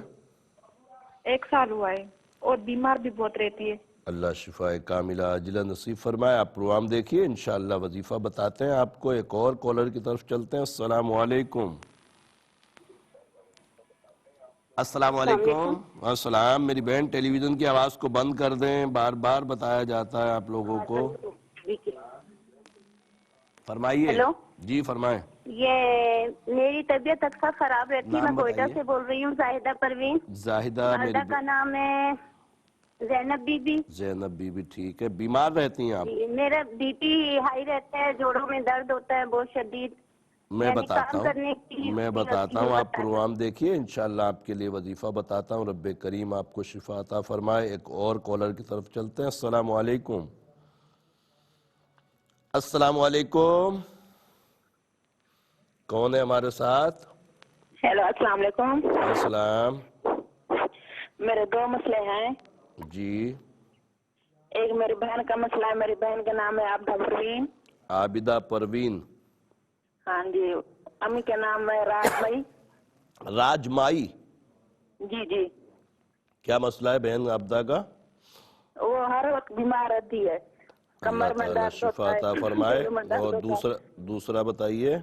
Speaker 13: 1 سال ہوا ہے اور بیمار بھی بہت رہتی ہے.
Speaker 1: اللہ شفاء کاملہ عاجلہ نصیب فرمائے. آپ پروگرام دیکھیے، انشاءاللہ وظیفہ بتاتے ہیں آپ کو. ایک اور کالر کی طرف چلتے ہیں. السلام علیکم. السلام علیکم. السلام. میری بہن ٹیلی ویژن کی آواز کو بند کر دیں، بار بار بتایا جاتا ہے آپ لوگوں کو. فرمائیے.
Speaker 14: ہیلو
Speaker 1: جی فرمائیں.
Speaker 14: یہ میری طبیعت اکثر خراب رہتی ہے. میں کوئٹہ سے بول رہی ہوں. زاہدہ پروین.
Speaker 1: زاہدہ.
Speaker 14: والدہ کا نام ہے Zainab Bibi.
Speaker 1: Zainab be be, ٹھیک ہے. بیمار رہتی ہیں آپ؟
Speaker 14: میرا بی پی ہائی رہتا ہے، جوڑوں میں درد ہوتا ہے بہت شدید.
Speaker 1: میں بتاتا ہوں. آپ پروگرام دیکھیے، انشاءاللہ آپ کے لیے وظیفہ بتاتا ہوں. رب کریم آپ کو شفا عطا فرمائے. ایک اور کالر کی طرف چلتے ہیں. السلام علیکم. السلام علیکم. کون ہے ہمارے ساتھ؟
Speaker 15: ہیلو، السلام علیکم.
Speaker 1: السلام.
Speaker 15: میرے 2 مسئلے ہیں.
Speaker 1: جی.
Speaker 15: ایک میری بہن کا مسئلہ ہے. میری بہن کا نام ہے عابدہ پروین.
Speaker 1: عابدہ پروین.
Speaker 15: ہاں جی. امی کا نام ہے راج مائی.
Speaker 1: راج مائی.
Speaker 15: جی جی
Speaker 1: کیا مسئلہ ہے بہن عبدہ کا؟
Speaker 15: وہ ہر وقت بیمار رہتی ہے،
Speaker 1: اللہ
Speaker 15: کمر میں
Speaker 1: تعالیٰ
Speaker 15: درد
Speaker 1: شفا
Speaker 15: ہوتا
Speaker 1: عطا
Speaker 15: ہے،
Speaker 1: فرمائے.
Speaker 15: سر میں درد
Speaker 1: اور
Speaker 15: ہوتا ہے،
Speaker 1: دوسرا بتائیے.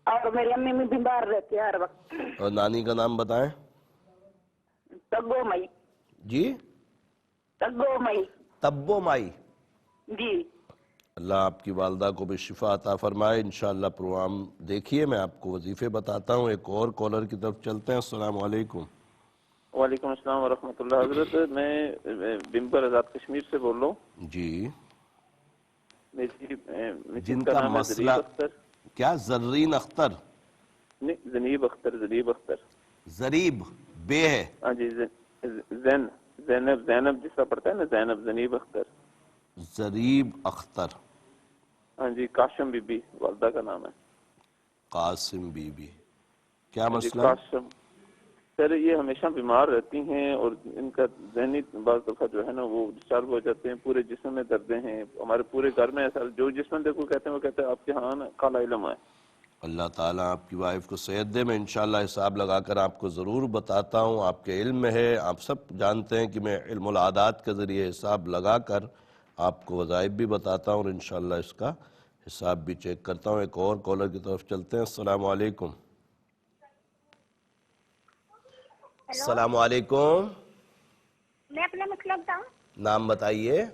Speaker 15: اور میری امی بھی بیمار رہتی ہے ہر وقت.
Speaker 1: اور نانی کا نام بتائیں.
Speaker 15: تگو مئی.
Speaker 1: جی
Speaker 15: تگو مئی.
Speaker 1: تبو مائی.
Speaker 15: جی
Speaker 1: اللہ آپ کی والدہ کو بھی شفا عطا فرمائے. انشاءاللہ پروگرام دیکھیے، میں آپ کو وظیفے بتاتا ہوں. ایک اور کالر کی طرف چلتے ہیں. السلام علیکم.
Speaker 16: وعلیکم السلام ورحمۃ اللہ. حضرت میں بمبر آزاد کشمیر سے بول رہا ہوں.
Speaker 1: جی
Speaker 16: میری
Speaker 1: جن کا
Speaker 16: نام ہے
Speaker 1: مسئلہ
Speaker 16: ذریب اختر.
Speaker 1: کیا؟ زرین اختر؟
Speaker 16: نہیں، ذنیب اختر. ذریب اختر.
Speaker 1: ذریب بے ہے؟
Speaker 16: ہاں جی. زینب جس کا پڑھتا ہے نا، زینب. ذنیب اختر.
Speaker 1: ذریب اختر.
Speaker 16: ہاں جی. قاسم بی بی والدہ کا نام ہے.
Speaker 1: قاسم بی بی. کیا
Speaker 16: جی
Speaker 1: مسئلہ؟
Speaker 16: قاسم. سر یہ ہمیشہ بیمار رہتی ہیں اور ان کا ذہنی بعض دفعہ جو ہے نا وہ ڈسٹرب ہو جاتے ہیں. پورے جسم میں دردیں ہیں. ہمارے پورے گھر میں ایسا جو جس بندے کو کہتے ہیں وہ کہتے ہیں آپ کے ہاں نا کالا علم ہے.
Speaker 1: اللہ تعالیٰ آپ کی وائف کو صحت دے. میں انشاءاللہ حساب لگا کر آپ کو ضرور بتاتا ہوں. آپ کے علم میں ہے، آپ سب جانتے ہیں کہ میں علم العادات کے ذریعے حساب لگا کر آپ کو وظائف بھی بتاتا ہوں اور انشاءاللہ اس کا حساب بھی چیک کرتا ہوں. ایک اور کالر کی طرف چلتے ہیں. السلام علیکم. السلام علیکم.
Speaker 17: میں اپنا مسئلہ بتاؤں؟
Speaker 1: نام بتائیے.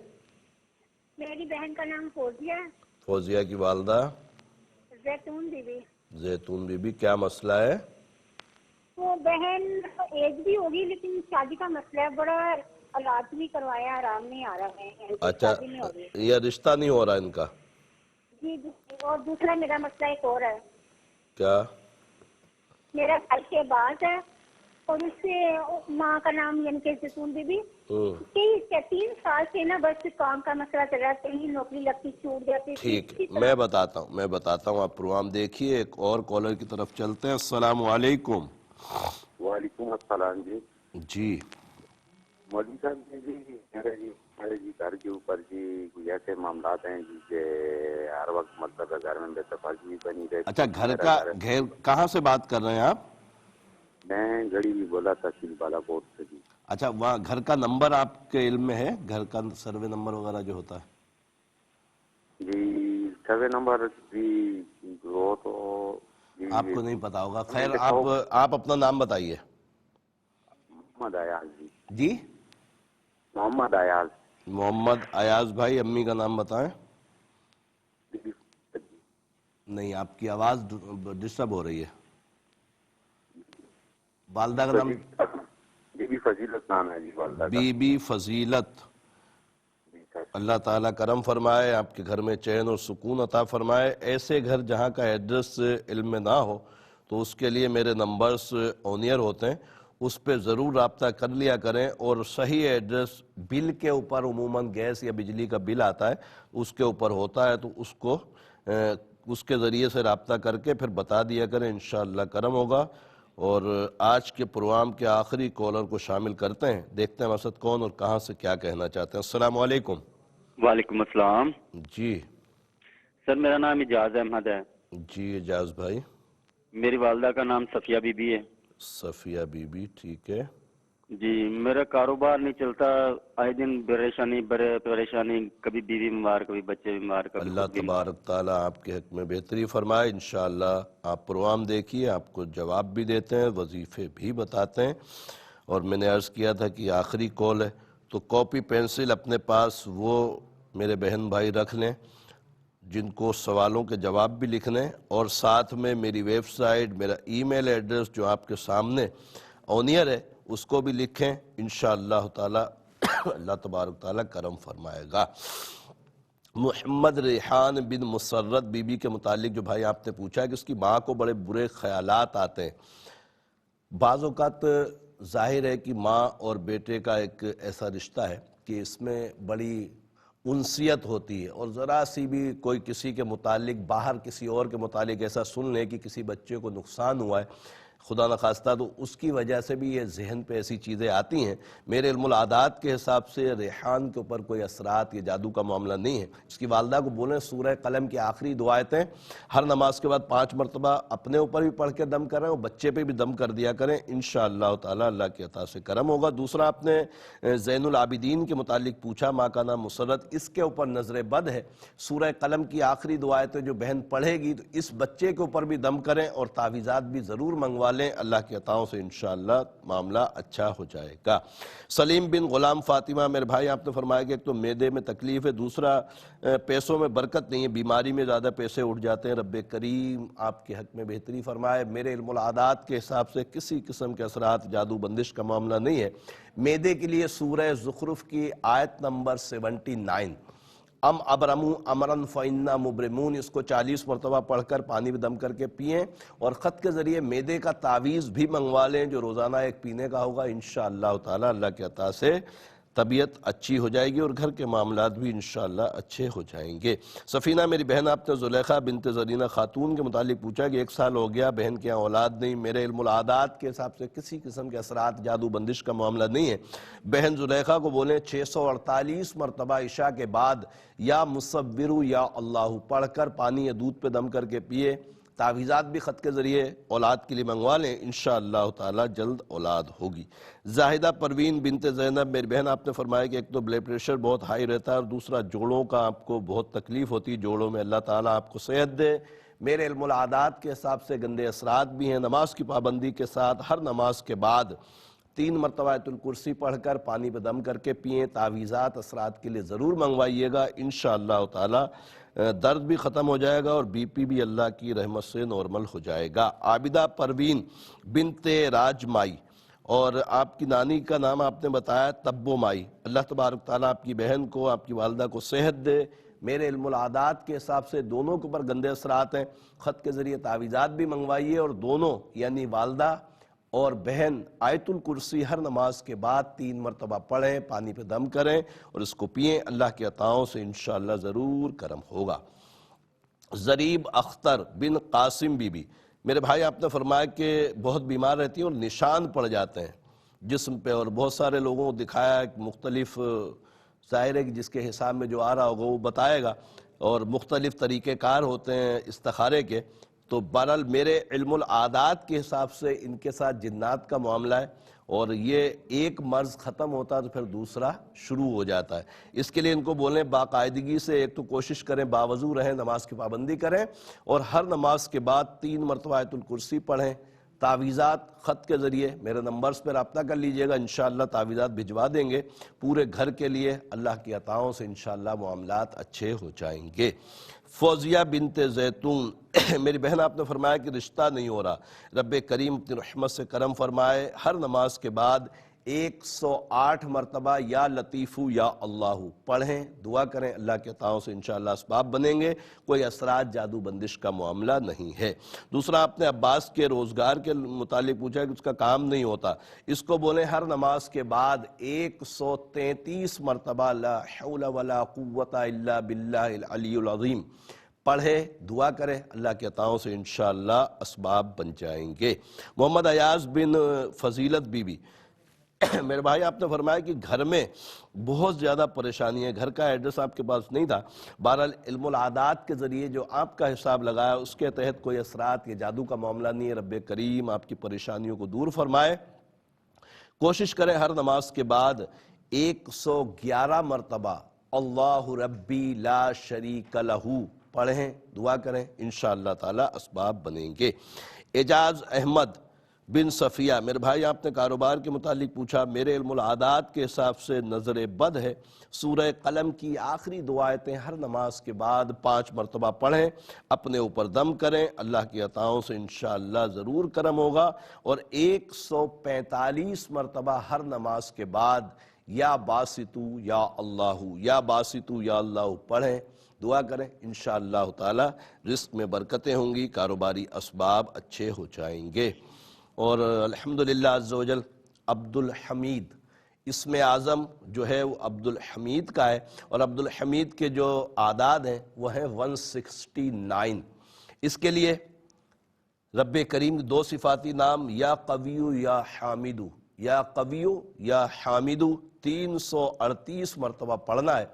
Speaker 17: میری بہن کا نام فوزیہ ہے.
Speaker 1: فوزیہ کی والدہ؟
Speaker 17: زیتون بی بی.
Speaker 1: زیتون بی بی. کیا مسئلہ ہے؟
Speaker 17: وہ بہن ایج بھی ہوگی لیکن شادی کا مسئلہ ہے، بڑا علاج بھی کروایا، آرام نہیں آ رہا ہے.
Speaker 1: اچھا، یہ رشتہ نہیں ہو رہا ان کا؟
Speaker 17: جی جی. اور دوسرا میرا مسئلہ ایک اور ہے.
Speaker 1: کیا؟
Speaker 17: میرا بھائی کے بعد ہے اور اس سے ماں کا نام یعنی کہ زیتون بی بی. 3 سال سے نا بس کام کا مسئلہ چل رہا ہے، کہیں نوکری لگتی چھوٹ جاتی.
Speaker 1: ٹھیک ہے، میں بتاتا ہوں. آپ پروگرام دیکھیے. ایک اور کالر کی طرف چلتے ہیں. السلام علیکم.
Speaker 18: وعلیکم السلام.
Speaker 1: جی
Speaker 18: مولوی صاحب جی ہمارے گھر کے اوپر کوئی ایسے معاملات ہیں کہ ہر وقت مطلب گھر میں بے اتفاقی بنی رہتی.
Speaker 1: اچھا، گھر کہاں سے بات کر رہے ہیں آپ؟
Speaker 18: میں گڑی بھی بولا تحصیل بالا کوٹ سے.
Speaker 1: اچھا، وہاں گھر کا نمبر آپ کے علم میں ہے؟ گھر کا سروے نمبر وغیرہ جو ہوتا ہے؟
Speaker 18: جی سروے نمبر بھی وہ تو
Speaker 1: آپ کو نہیں پتا ہوگا. خیر آپ اپنا نام بتائیے.
Speaker 18: محمد ایاز.
Speaker 1: جی
Speaker 18: محمد ایاز.
Speaker 1: محمد ایاز بھائی. امی کا نام بتائیں. نہیں، آپ کی آواز ڈسٹرب ہو رہی ہے. والدہ کا نام؟
Speaker 18: بی بی فضیلت نام ہے جی والدہ کا.
Speaker 1: بی بی فضیلت. اللہ تعالیٰ کرم فرمائے، آپ کے گھر میں چین اور سکون عطا فرمائے. ایسے گھر جہاں کا ایڈریس علم میں نہ ہو تو اس کے لیے میرے نمبرز آن ایئر ہوتے ہیں، اس پہ ضرور رابطہ کر لیا کریں. اور صحیح ایڈریس بل کے اوپر عموماً گیس یا بجلی کا بل آتا ہے، اس کے اوپر ہوتا ہے، تو اس کے ذریعے سے رابطہ کر کے پھر بتا دیا کریں. انشاءاللہ کرم ہوگا. اور آج کے پروگرام کے آخری کالر کو شامل کرتے ہیں. دیکھتے ہیں مسعود کون اور کہاں سے کیا کہنا چاہتے ہیں. السلام علیکم.
Speaker 19: وعلیکم السلام.
Speaker 1: جی
Speaker 19: سر میرا نام اجاز احمد ہے.
Speaker 1: جی اجاز بھائی.
Speaker 19: میری والدہ کا نام صفیہ بی بی ہے.
Speaker 1: صفیہ بی بی. ٹھیک ہے
Speaker 19: جی. میرا کاروبار نہیں چلتا، آئے دن پریشانی، کبھی بیوی بیمار، کبھی بچے بیمار، کبھی
Speaker 1: اللہ تبارک تعالیٰ آپ کے حق میں بہتری فرمائے. انشاءاللہ آپ پروگرام دیکھیے، آپ کو جواب بھی دیتے ہیں، وظیفے بھی بتاتے ہیں. اور میں نے عرض کیا تھا کہ آخری کال ہے تو کاپی پینسل اپنے پاس وہ میرے بہن بھائی رکھ لیں جن کو سوالوں کے جواب بھی لکھنے، اور ساتھ میں میری ویب سائٹ، میرا ای میل ایڈریس جو آپ کے سامنے آن ایئر ہے اس کو بھی لکھیں. انشاءاللہ تعالی اللہ تبارک تعالی کرم فرمائے گا. محمد ریحان بن مسرت بی بی کے متعلق جو بھائی آپ نے پوچھا ہے کہ اس کی ماں کو بڑے برے خیالات آتے ہیں. بعض اوقات ظاہر ہے کہ ماں اور بیٹے کا ایک ایسا رشتہ ہے کہ اس میں بڑی انسیت ہوتی ہے، اور ذرا سی بھی کوئی کسی کے متعلق باہر کسی اور کے متعلق ایسا سن لے کہ کسی بچے کو نقصان ہوا ہے خدا نخواستہ تو اس کی وجہ سے بھی یہ ذہن پہ ایسی چیزیں آتی ہیں۔ میرے علم العادات کے حساب سے ریحان کے اوپر کوئی اثرات یا جادو کا معاملہ نہیں ہے۔ اس کی والدہ کو بولیں سورہ قلم کی آخری دو آیتیں ہر نماز کے بعد 5 مرتبہ اپنے اوپر بھی پڑھ کے دم کریں اور بچے پہ بھی دم کر دیا کریں، انشاءاللہ تعالی اللہ کی عطا سے کرم ہوگا۔ دوسرا آپ نے زین العابدین کے متعلق پوچھا، ماں کا نام مسرت، اس کے اوپر نظر بد ہے۔ سورہ قلم کی آخری دو آیتیں جو بہن پڑھے گی تو اس بچے کے اوپر بھی دم کریں اور تعویذات بھی ضرور منگوا لیں، اللہ کی عطاؤں سے انشاءاللہ معاملہ اچھا ہو جائے گا۔ سلیم بن غلام فاطمہ، میرے بھائی آپ نے فرمایا کہ ایک تو معدے میں تکلیف ہے، دوسرا پیسوں میں برکت نہیں ہے، بیماری میں زیادہ پیسے اٹھ جاتے ہیں، رب کریم آپ کے حق میں بہتری فرمائے۔ میرے علم العادات کے حساب سے کسی قسم کے اثرات جادو بندش کا معاملہ نہیں ہے۔ معدے کے لیے سورہ زخرف کی آیت نمبر 79 ام ابرمو امرن فإنا مبرمون، اس کو 40 مرتبہ پڑھ کر پانی میں دم کر کے پئیں اور خط کے ذریعے معدے کا تعویذ بھی منگوا لیں جو روزانہ ایک پینے کا ہوگا، انشاءاللہ تعالی اللہ کے عطا سے طبیعت اچھی ہو جائے گی اور گھر کے معاملات بھی انشاءاللہ اچھے ہو جائیں گے۔ سفینہ میری بہن آپ نے زلیخا بنت زرینہ خاتون کے متعلق پوچھا کہ 1 سال ہو گیا بہن کے یہاں اولاد نہیں، میرے علم العادات کے حساب سے کسی قسم کے اثرات جادو بندش کا معاملہ نہیں ہے۔ بہن زلیخا کو بولیں 648 مرتبہ عشاء کے بعد یا مصورو یا اللہ پڑھ کر پانی یا دودھ پہ دم کر کے پیے، تعویذات بھی خط کے ذریعے اولاد کے لیے منگوا لیں، انشاءاللہ تعالی جلد اولاد ہوگی۔ زاہدہ پروین بنت زینب میری بہن آپ نے فرمایا کہ ایک تو بلڈ پریشر بہت ہائی رہتا ہے اور دوسرا جوڑوں کا آپ کو بہت تکلیف ہوتی ہے، جوڑوں میں اللہ تعالیٰ آپ کو صحت دے۔ میرے علم العادات کے حساب سے گندے اثرات بھی ہیں، نماز کی پابندی کے ساتھ ہر نماز کے بعد 3 مرتبہ آیت الکرسی پڑھ کر پانی پہ دم کر کے پئیں، تعویذات اثرات کے لیے ضرور منگوائیے گا، انشاءاللہ تعالی درد بھی ختم ہو جائے گا اور بی پی بھی اللہ کی رحمت سے نارمل ہو جائے گا۔ عابدہ پروین بنت راج مائی، اور آپ کی نانی کا نام آپ نے بتایا تبو مائی، اللہ تبارک تعالیٰ آپ کی بہن کو، آپ کی والدہ کو صحت دے۔ میرے علم العادات کے حساب سے دونوں کے اوپر گندے اثرات ہیں، خط کے ذریعے تعویذات بھی منگوائیے اور دونوں یعنی والدہ اور بہن آیت الکرسی ہر نماز کے بعد 3 مرتبہ پڑھیں، پانی پہ دم کریں اور اس کو پئیں، اللہ کی عطاؤں سے انشاءاللہ ضرور کرم ہوگا۔ زریب اختر بن قاسم بی بی، میرے بھائی آپ نے فرمایا کہ بہت بیمار رہتی ہیں اور نشان پڑ جاتے ہیں جسم پہ، اور بہت سارے لوگوں کو دکھایا مختلف، ظاہر ہے کہ جس کے حساب میں جو آ رہا ہوگا وہ بتائے گا، اور مختلف طریقہ کار ہوتے ہیں استخارے کے۔ تو بہرحال میرے علم العادات کے حساب سے ان کے ساتھ جنات کا معاملہ ہے، اور یہ ایک مرض ختم ہوتا ہے تو پھر دوسرا شروع ہو جاتا ہے۔ اس کے لیے ان کو بولیں باقاعدگی سے ایک تو کوشش کریں باوضو رہیں، نماز کی پابندی کریں اور ہر نماز کے بعد 3 مرتبہ آیت الکرسی پڑھیں۔ تعویذات خط کے ذریعے میرے نمبرز پر رابطہ کر لیجئے گا، انشاءاللہ تعویذات بھجوا دیں گے پورے گھر کے لیے، اللہ کی عطاؤں سے انشاءاللہ معاملات اچھے ہو جائیں گے۔ فوزیہ بنت زیتون میری بہن آپ نے فرمایا کہ رشتہ نہیں ہو رہا، رب کریم اپنی رحمت سے کرم فرمائے، ہر نماز کے بعد 108 مرتبہ یا لطیفو یا اللہ پڑھیں، دعا کریں، اللہ کے عطاؤں سے انشاءاللہ اسباب بنیں گے، کوئی اثرات جادو بندش کا معاملہ نہیں ہے۔ دوسرا آپ نے عباس کے روزگار کے متعلق پوچھا کہ اس کا کام نہیں ہوتا، اس کو بولیں ہر نماز کے بعد 133 مرتبہ لا حول ولا قوت الا باللہ العلی العظیم پڑھے، دعا کرے، اللہ کے عطاؤں سے انشاءاللہ اسباب بن جائیں گے۔ محمد ایاز بن فضیلت بی بی، میرے بھائی آپ نے فرمایا کہ گھر میں بہت زیادہ پریشانی ہے، گھر کا ایڈریس آپ کے پاس نہیں تھا، بہرحال علم العادات کے ذریعے جو آپ کا حساب لگایا اس کے تحت کوئی اثرات یا جادو کا معاملہ نہیں ہے، رب کریم آپ کی پریشانیوں کو دور فرمائے۔ کوشش کریں ہر نماز کے بعد 111 مرتبہ اللہ ربی لا شریک لہو پڑھیں، دعا کریں، انشاءاللہ تعالی اسباب بنیں گے۔ اعجاز احمد بن صفیہ، میرے بھائی آپ نے کاروبار کے متعلق پوچھا، میرے علم العادات کے حساب سے نظر بد ہے، سورہ قلم کی آخری 2 آیتیں ہر نماز کے بعد 5 مرتبہ پڑھیں، اپنے اوپر دم کریں، اللہ کی عطاؤں سے انشاءاللہ ضرور کرم ہوگا، اور 145 مرتبہ ہر نماز کے بعد یا باسطو یا اللہ یا باسطو یا اللہ پڑھیں، دعا کریں، انشاءاللہ تعالی رزق میں برکتیں ہوں گی، کاروباری اسباب اچھے ہو جائیں گے۔ اور الحمدللہ عز و جل عبد الحمید اسم اعظم جو ہے وہ عبد الحمید کا ہے، اور عبد الحمید کے جو اعداد ہیں وہ ہیں 169۔ اس کے لیے رب کریم کے دو صفاتی نام یا قویو یا حامدو، یا قویو یا حامدو 338 مرتبہ پڑھنا ہے۔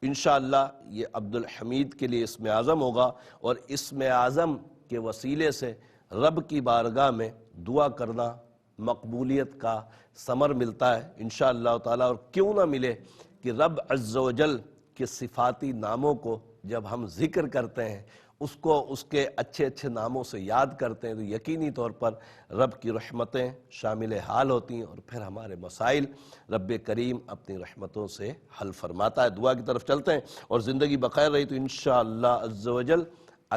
Speaker 1: انشاءاللہ یہ عبدالحمید کے لیے اسم اعظم ہوگا، اور اسم اعظم کے وسیلے سے رب کی بارگاہ میں دعا کرنا مقبولیت کا ثمر ملتا ہے انشاءاللہ تعالی۔ اور کیوں نہ ملے کہ رب عز و جل کے صفاتی ناموں کو جب ہم ذکر کرتے ہیں، اس کو اس کے اچھے اچھے ناموں سے یاد کرتے ہیں، تو یقینی طور پر رب کی رحمتیں شامل حال ہوتی ہیں، اور پھر ہمارے مسائل رب کریم اپنی رحمتوں سے حل فرماتا ہے۔ دعا کی طرف چلتے ہیں، اور زندگی بخیر رہی تو انشاءاللہ عز و جل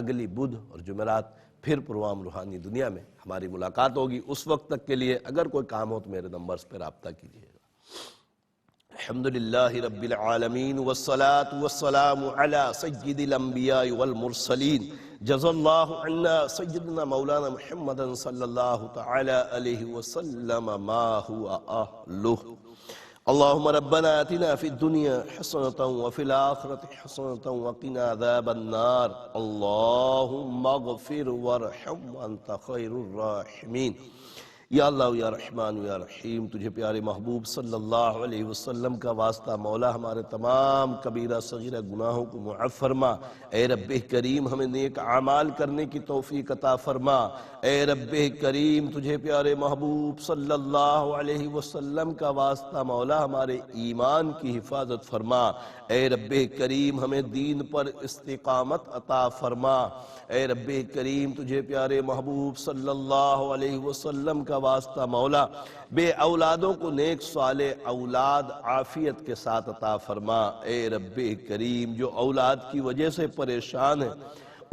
Speaker 1: اگلی بدھ اور جمعرات پھر پروام روحانی دنیا میں ہماری ملاقات ہوگی۔ اس وقت تک کے لیے اگر کوئی کام ہو تو میرے نمبرز پہ رابطہ کیجیے گا۔ الحمدللہ رب العالمین والصلاة والسلام علی سید الانبیاء والمرسلین، جزا اللہ عنا سیدنا مولانا محمد صلی اللہ تعالی علیہ وسلم ما هو اہلہ۔ اللہم ربنا آتنا فی الدنیا حسنة وفی الآخرة حسنة وقنا عذاب النار، اللہم اغفر وارحم وانت خیر الراحمین۔ یا اللہ یا رحمان یا رحیم، تجھے پیارے محبوب صلی اللہ علیہ وسلم کا واسطہ مولا ہمارے تمام کبیرہ صغیرہ گناہوں کو معاف فرما۔ اے رب کریم ہمیں نیک اعمال کرنے کی توفیق عطا فرما۔ اے رب کریم تجھے پیارے محبوب صلی اللہ علیہ وسلم کا واسطہ مولا ہمارے ایمان کی حفاظت فرما۔ اے رب کریم ہمیں دین پر استقامت عطا فرما۔ اے رب کریم تجھے پیارے محبوب صلی اللہ علیہ وسلم کا واسطہ مولا بے اولادوں کو نیک صالح اولاد عافیت کے ساتھ عطا فرما۔ اے رب کریم جو اولاد کی وجہ سے پریشان ہیں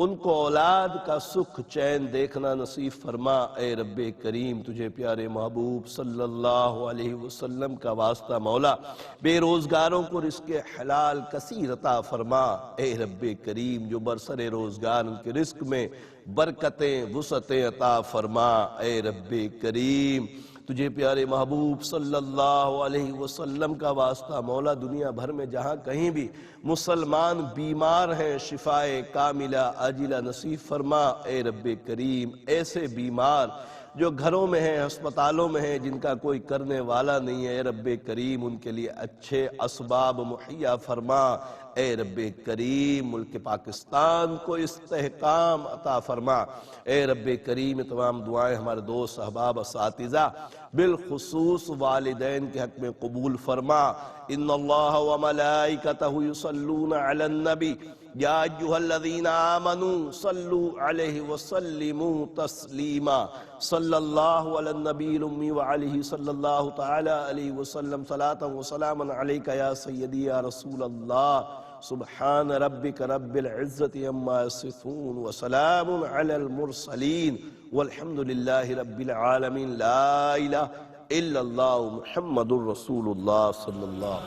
Speaker 1: ان کو اولاد کا سکھ چین دیکھنا نصیب فرما۔ اے رب کریم تجھے پیارے محبوب صلی اللہ علیہ وسلم کا واسطہ مولا بے روزگاروں کو رزق حلال کثیر عطا فرما۔ اے رب کریم جو برسر روزگار ان کے رزق میں برکتیں وسعتیں عطا فرما۔ اے رب کریم تجھے پیارے محبوب صلی اللہ علیہ وسلم کا واسطہ مولا دنیا بھر میں جہاں کہیں بھی مسلمان بیمار ہیں شفائے کاملہ عاجلہ نصیب فرما۔ اے رب کریم ایسے بیمار جو گھروں میں ہیں ہسپتالوں میں ہیں جن کا کوئی کرنے والا نہیں ہے، اے رب کریم ان کے لیے اچھے اسباب مہیا فرما۔ اے رب کریم ملک پاکستان کو استحکام عطا فرما۔ اے رب کریم تمام دعائیں ہمارے دوست احباب اساتذہ بالخصوص والدین کے حق میں قبول فرما۔ ان اللہ وملائکتہ یصلون علی النبی یا ایھا الذین آمنوا صلوا علیہ وسلموا تسلیما۔ صلی اللہ علی النبی الامی وعلیہ صلی اللہ تعالی علیہ وسلم صلاۃ وسلاما علیک یا سیدی یا رسول اللہ۔ سبحان ربک رب العزت عما یصفون وسلام علی المرسلین والحمد للہ رب العالمین۔ لا الہ الا اللہ محمد الرسول اللہ صلی اللہ